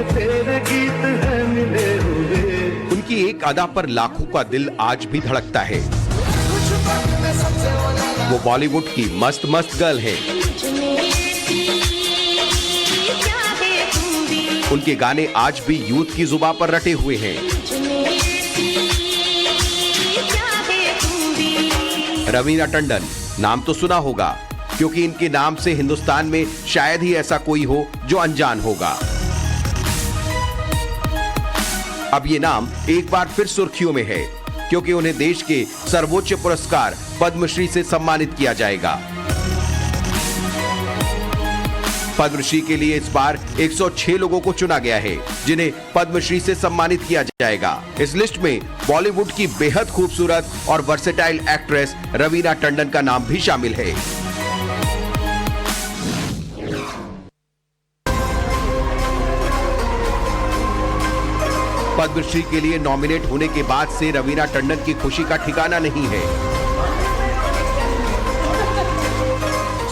तेरे गीत है मिले हुए। उनकी एक अदा पर लाखों का दिल आज भी धड़कता है। वो बॉलीवुड की मस्त मस्त गर्ल है। उनके गाने आज भी यूथ की जुबान पर रटे हुए हैं। रवीना टंडन नाम तो सुना होगा, क्योंकि इनके नाम से हिंदुस्तान में शायद ही ऐसा कोई हो जो अनजान होगा। अब ये नाम एक बार फिर सुर्खियों में है, क्योंकि उन्हें देश के सर्वोच्च पुरस्कार पद्मश्री से सम्मानित किया जाएगा। पद्मश्री के लिए इस बार 106 लोगों को चुना गया है, जिन्हें पद्मश्री से सम्मानित किया जाएगा। इस लिस्ट में बॉलीवुड की बेहद खूबसूरत और वर्सेटाइल एक्ट्रेस रवीना टंडन का नाम भी शामिल है। पद्मश्री के लिए नॉमिनेट होने के बाद से रवीना टंडन की खुशी का ठिकाना नहीं है।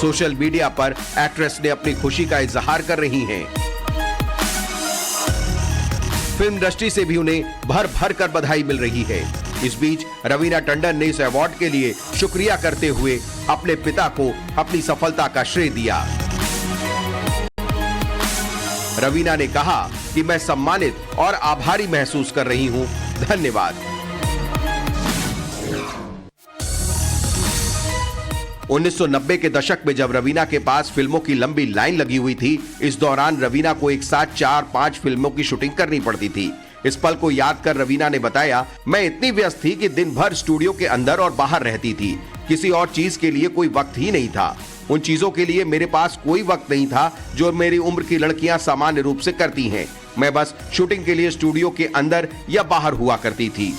सोशल मीडिया पर एक्ट्रेस ने अपनी खुशी का इजहार कर रही हैं। फिल्म इंडस्ट्री से भी उन्हें भर भर कर बधाई मिल रही है। इस बीच रवीना टंडन ने इस अवार्ड के लिए शुक्रिया करते हुए अपने पिता को अपनी सफलता का श्रेय दिया। रवीना ने कहा कि मैं सम्मानित और आभारी महसूस कर रही हूं, धन्यवाद। 1990 के दशक में जब रवीना के पास फिल्मों की लंबी लाइन लगी हुई थी, इस दौरान रवीना को एक साथ 4-5 फिल्मों की शूटिंग करनी पड़ती थी। इस पल को याद कर रवीना ने बताया, मैं इतनी व्यस्त थी कि दिन भर स्टूडियो के अंदर और बाहर रहती थी। किसी और चीज के लिए कोई वक्त ही नहीं था। उन चीजों के लिए मेरे पास कोई वक्त नहीं था जो मेरी उम्र की लड़कियां सामान्य रूप से करती हैं। मैं बस शूटिंग के लिए स्टूडियो के अंदर या बाहर हुआ करती थी।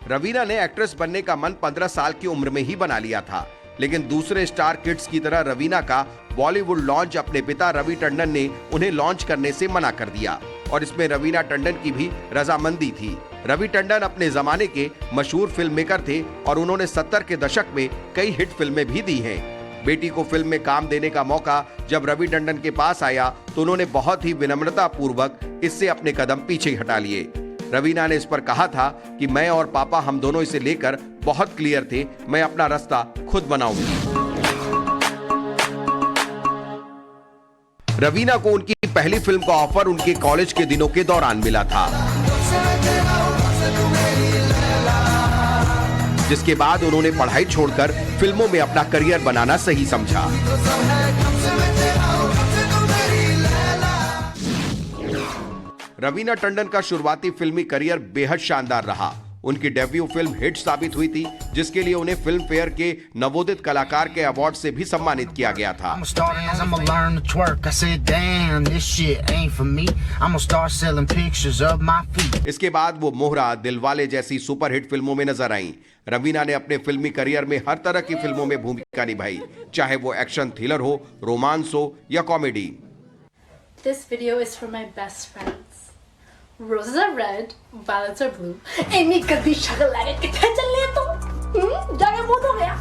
रवीना ने एक्ट्रेस बनने का मन 15 साल की उम्र में ही बना लिया था, लेकिन दूसरे स्टार किड्स की तरह रवीना का बॉलीवुड लॉन्च अपने पिता रवि टंडन ने उन्हें लॉन्च करने से मना कर दिया, और इसमें रवीना टंडन की भी रजामंदी थी। रवि टंडन अपने जमाने के मशहूर फिल्म मेकर थे और उन्होंने 70 के दशक में कई हिट फिल्में भी दी हैं। बेटी को फिल्म में काम देने का मौका जब रवि टंडन के पास आया तो उन्होंने बहुत ही विनम्रता पूर्वक इससे अपने कदम पीछे हटा लिए। रवीना ने इस पर कहा था कि मैं और पापा हम दोनों इसे लेकर बहुत क्लियर थे, मैं अपना रास्ता खुद बनाऊंगी। रवीना को उनकी पहली फिल्म का ऑफर उनके कॉलेज के दिनों के दौरान मिला था, जिसके बाद उन्होंने पढ़ाई छोड़कर फिल्मों में अपना करियर बनाना सही समझा। रवीना टंडन का शुरुआती फिल्मी करियर बेहद शानदार रहा। उनकी डेब्यू फिल्म हिट साबित हुई थी, जिसके लिए उन्हें फिल्म फेयर के नवोदित कलाकार के अवार्ड से भी सम्मानित किया गया था। इसके बाद वो मोहरा, दिलवाले जैसी सुपरहिट फिल्मों में नजर आईं। रवीना ने अपने फिल्मी करियर में हर तरह की फिल्मों में भूमिका निभाई, चाहे वो एक्शन थ्रिलर हो, रोमांस हो या comedy. This video is for my best friends. Roses are red, violets are blue. Amy कभी शक्ल लगे कितने चल रहे तुम? जाके बहुत हो गया।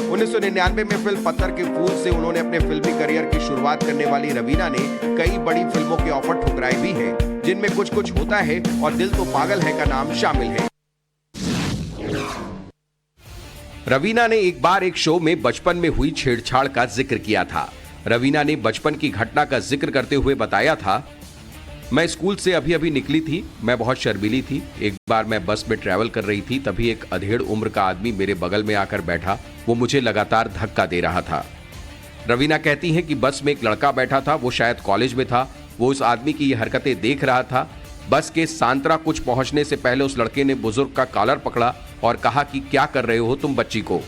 1999 में फिल्म पत्थर के फूल से उन्होंने अपने फिल्मी करियर की शुरुआत करने वाली रवीना ने कई बड़ी फिल्मों के ऑफर ठुकराए भी हैं, जिनमें कुछ कुछ होता है और दिल तो पागल है का नाम शामिल है। रवीना ने एक बार एक शो में बचपन में हुई छेड़छाड़ का जिक्र किया था। रवीना ने बचपन की घटना का जिक्र करते हुए बताया था, मैं स्कूल से अभी अभी निकली थी, मैं बहुत शर्मीली थी। एक बार मैं बस में ट्रैवल कर रही थी, तभी एक अधेड़ उम्र का आदमी मेरे बगल में आकर बैठा। वो मुझे लगातार धक्का दे रहा था। रवीना कहती हैं कि बस में एक लड़का बैठा था, वो शायद कॉलेज में था। वो उस आदमी की ये हरकतें देख रहा था। बस के सांतरा कुछ पहुंचने से पहले उस लड़के ने बुजुर्ग का कॉलर पकड़ा और कहा कि क्या कर रहे हो तुम बच्ची को।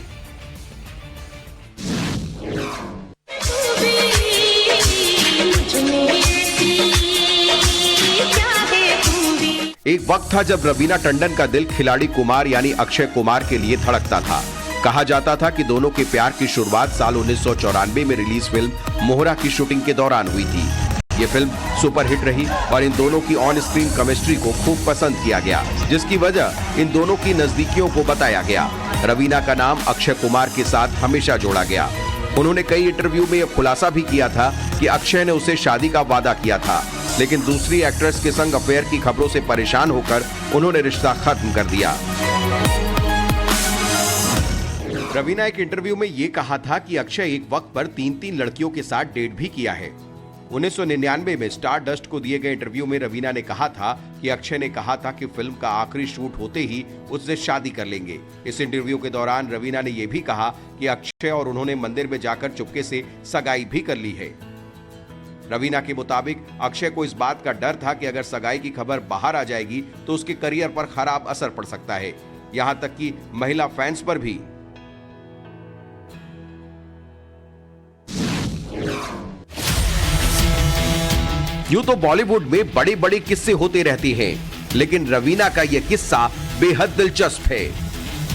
एक वक्त था जब रवीना टंडन का दिल खिलाड़ी कुमार यानी अक्षय कुमार के लिए धड़कता था। कहा जाता था कि दोनों के प्यार की शुरुआत साल 1994 में रिलीज फिल्म मोहरा की शूटिंग के दौरान हुई थी। ये फिल्म सुपरहिट रही और इन दोनों की ऑन स्क्रीन केमिस्ट्री को खूब पसंद किया गया, जिसकी वजह इन दोनों की नजदीकियों को बताया गया। रवीना का नाम अक्षय कुमार के साथ हमेशा जोड़ा गया। उन्होंने कई इंटरव्यू में यह खुलासा भी किया था कि अक्षय ने उसे शादी का वादा किया था, लेकिन दूसरी एक्ट्रेस के संग अफेयर की खबरों से परेशान होकर उन्होंने रिश्ता खत्म कर दिया। रवीना एक इंटरव्यू में ये कहा था कि अक्षय एक वक्त पर 3-3 लड़कियों के साथ डेट भी किया है। 1999 में स्टार डस्ट को दिए गए इंटरव्यू में रवीना ने कहा था कि अक्षय ने कहा था कि फिल्म का आखिरी शूट होते ही उससे शादी कर लेंगे। इस इंटरव्यू के दौरान रवीना ने यह भी कहा कि अक्षय और उन्होंने मंदिर में जाकर चुपके से सगाई भी कर ली है। रवीना के मुताबिक अक्षय को इस बात का डर था कि अगर सगाई की खबर बाहर आ जाएगी तो उसके करियर पर खराब असर पड़ सकता है, यहां तक कि महिला फैंस पर भी। यूं तो बॉलीवुड में बड़े बड़े किस्से होते रहते हैं, लेकिन रवीना का यह किस्सा बेहद दिलचस्प है।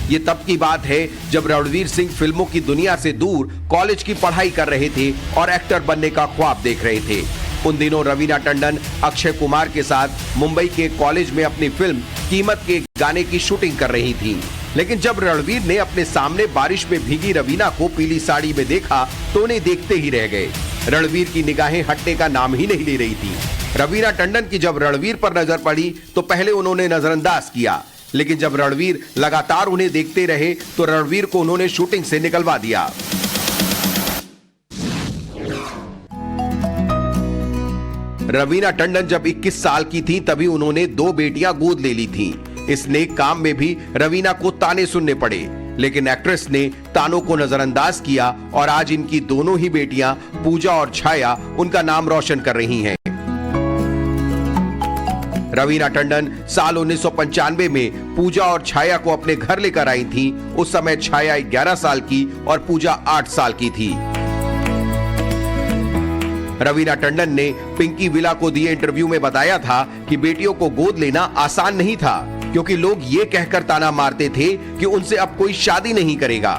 ये तब की बात है जब रणवीर सिंह फिल्मों की दुनिया से दूर कॉलेज की पढ़ाई कर रहे थे और एक्टर बनने का ख्वाब देख रहे थे। उन दिनों रवीना टंडन अक्षय कुमार के साथ मुंबई के कॉलेज में अपनी फिल्म कीमत के गाने की शूटिंग कर रही थी। लेकिन जब रणवीर ने अपने सामने बारिश में भीगी रवीना को पीली साड़ी में देखा तो उन्हें देखते ही रह गए। रणवीर की निगाहें हटने का नाम ही नहीं ले रही थी। रवीना टंडन की जब रणवीर पर नजर पड़ी तो पहले उन्होंने नजरअंदाज किया, लेकिन जब रणवीर लगातार उन्हें देखते रहे तो रणवीर को उन्होंने शूटिंग से निकलवा दिया। रवीना टंडन जब 21 साल की थी तभी उन्होंने 2 बेटियां गोद ले ली थीं। इस नेक काम में भी रवीना को ताने सुनने पड़े, लेकिन एक्ट्रेस ने तानों को नजरअंदाज किया और आज इनकी दोनों ही बेटियां पूजा और छाया उनका नाम रोशन कर रही हैं। रवीना टंडन साल 1995 में पूजा और छाया को अपने घर लेकर आई थी। उस समय छाया 11 साल की और पूजा 8 साल की थी। रवीना टंडन ने पिंकी विला को दिए इंटरव्यू में बताया था कि बेटियों को गोद लेना आसान नहीं था, क्योंकि लोग ये कहकर ताना मारते थे कि उनसे अब कोई शादी नहीं करेगा।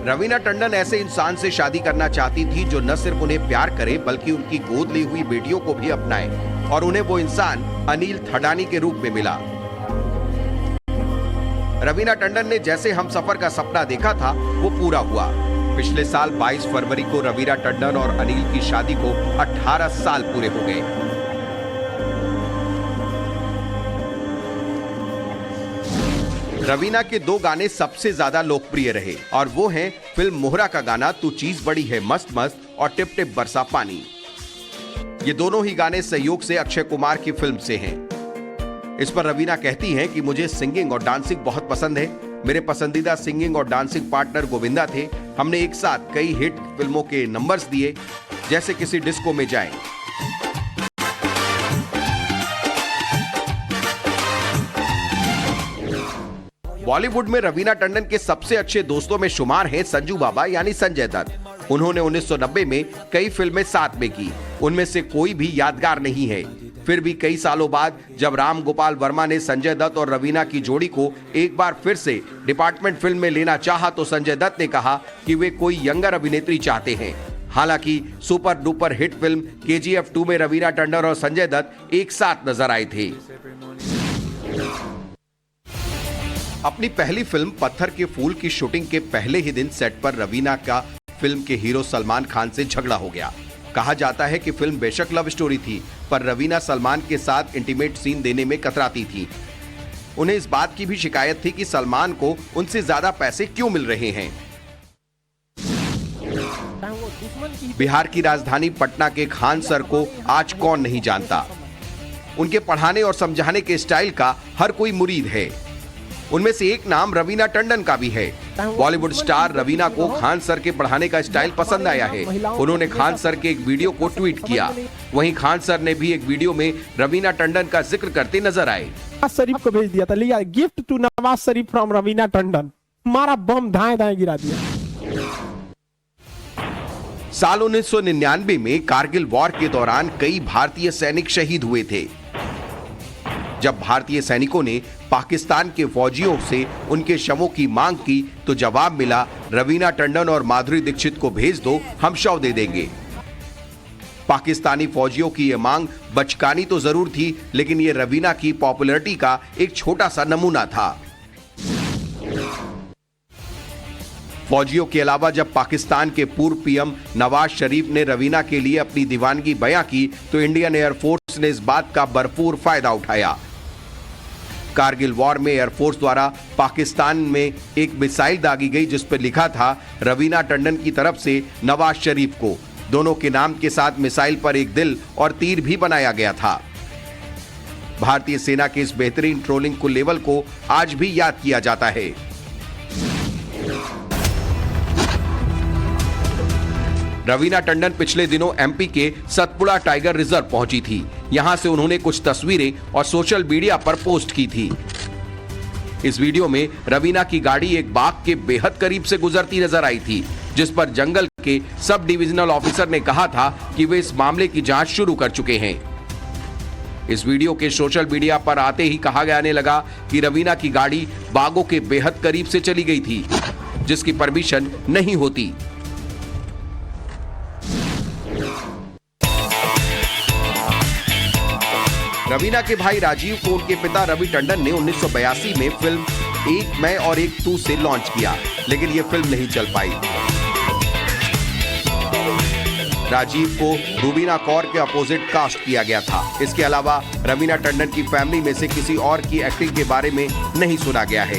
रवीना टंडन ऐसे इंसान से शादी करना चाहती थी जो न सिर्फ उन्हें प्यार करे बल्कि उनकी गोद ली हुई बेटियों को भी अपनाए, और उन्हें वो इंसान अनिल थडानी के रूप में मिला। रवीना टंडन ने जैसे हमसफर का सपना देखा था वो पूरा हुआ। पिछले साल 22 फरवरी को रवीना टंडन और अनिल की शादी को 18 साल पूरे हो गए। रवीना के 2 गाने सबसे ज्यादा लोकप्रिय रहे और वो हैं फिल्म मोहरा का गाना तू चीज बड़ी है मस्त मस्त और टिप टिप बरसा पानी। ये दोनों ही गाने सहयोग से अक्षय कुमार की फिल्म से हैं। इस पर रवीना कहती हैं कि मुझे सिंगिंग और डांसिंग बहुत पसंद है। मेरे पसंदीदा सिंगिंग और डांसिंग पार्टनर गोविंदा थे। हमने एक साथ कई हिट फिल्मों के नंबर्स दिए, जैसे किसी डिस्को में जाएं। बॉलीवुड में रवीना टंडन के सबसे अच्छे दोस्तों में शुमार हैं संजू बाबा यानी संजय दत्त। उन्होंने 1990 में कई फिल्में साथ में की, उनमें से कोई भी यादगार नहीं है। फिर भी कई सालों बाद जब राम गोपाल वर्मा ने संजय दत्त और रवीना की जोड़ी को एक बार फिर से डिपार्टमेंट फिल्म में लेना चाहा तो संजय दत्त ने कहा कि वे कोई यंगर अभिनेत्री चाहते हैं। हालांकि super duper hit film KGF 2 में रवीना टंडन और संजय दत्त एक साथ नजर आए थे। अपनी पहली फिल्म पत्थर के फूल की शूटिंग के पहले ही दिन सेट पर रवीना का फिल्म के हीरो सलमान खान से झगड़ा हो गया। कहा जाता है कि फिल्म बेशक लव स्टोरी थी, पर रवीना सलमान के साथ इंटीमेट सीन देने में कतराती थी। उन्हें इस बात की भी शिकायत थी कि सलमान को उनसे ज्यादा पैसे क्यों मिल रहे हैं। बिहार की राजधानी पटना के खान सर को आज कौन नहीं जानता। उनके पढ़ाने और समझाने के स्टाइल का हर कोई मुरीद है। उनमें से एक नाम रवीना टंडन का भी है। बॉलीवुड स्टार रवीना को खान सर के पढ़ाने का स्टाइल पसंद आया है। उन्होंने खान सर के एक वीडियो को ट्वीट किया। वहीं खान सर ने भी एक वीडियो में रवीना टंडन का जिक्र करते नजर आए। नवाज शरीफ को भेज दिया था, लिया gift to Nawaz Sharif from Raveena Tandon. हमारा बम दाएं दाएं गिरा दिया। साल 1999 में कारगिल वॉर के दौरान कई भारतीय सैनिक शहीद हुए थे। जब भारतीय सैनिकों ने पाकिस्तान के फौजियों से उनके शवों की मांग की तो जवाब मिला, रवीना टंडन और माधुरी दीक्षित को भेज दो, हम शव दे देंगे। पाकिस्तानी फौजियों की यह मांग बचकानी तो जरूर थी, लेकिन यह रवीना की पॉपुलैरिटी का एक छोटा सा नमूना था। फौजियों के अलावा जब पाकिस्तान के पूर्व पीएम नवाज शरीफ ने रवीना के लिए अपनी दीवानगी बयां की तो इंडियन एयरफोर्स ने इस बात का भरपूर फायदा उठाया। कारगिल वॉर में एयरफोर्स द्वारा पाकिस्तान में एक मिसाइल दागी गई जिस पर लिखा था रवीना टंडन की तरफ से नवाज शरीफ को। दोनों के नाम के साथ मिसाइल पर एक दिल और तीर भी बनाया गया था। भारतीय सेना के इस बेहतरीन ट्रोलिंग को लेवल को आज भी याद किया जाता है। रवीना टंडन पिछले दिनों एमपी के सतपुड़ा टाइगर रिजर्व पहुंची थी। यहां से उन्होंने कुछ तस्वीरें और सोशल मीडिया पर पोस्ट की थी। इस वीडियो में रवीना की गाड़ी एक बाघ के बेहद करीब से गुजरती नजर आई थी, जिस पर जंगल के सब डिविजनल ऑफिसर ने कहा था कि वे इस मामले की जांच शुरू कर चुके हैं। इस वीडियो के सोशल मीडिया पर आते ही कहा जाने लगा कि रवीना की गाड़ी बाघों के बेहद करीब से चली गई थी, जिसकी परमिशन नहीं होती। रवीना के भाई राजीव को उनके पिता रवि टंडन ने 1982 में फिल्म एक मैं और एक तू से लॉन्च किया, लेकिन यह फिल्म नहीं चल पाई। राजीव को रुबीना कौर के अपोजिट कास्ट किया गया था। इसके अलावा रवीना टंडन की फैमिली में से किसी और की एक्टिंग के बारे में नहीं सुना गया है।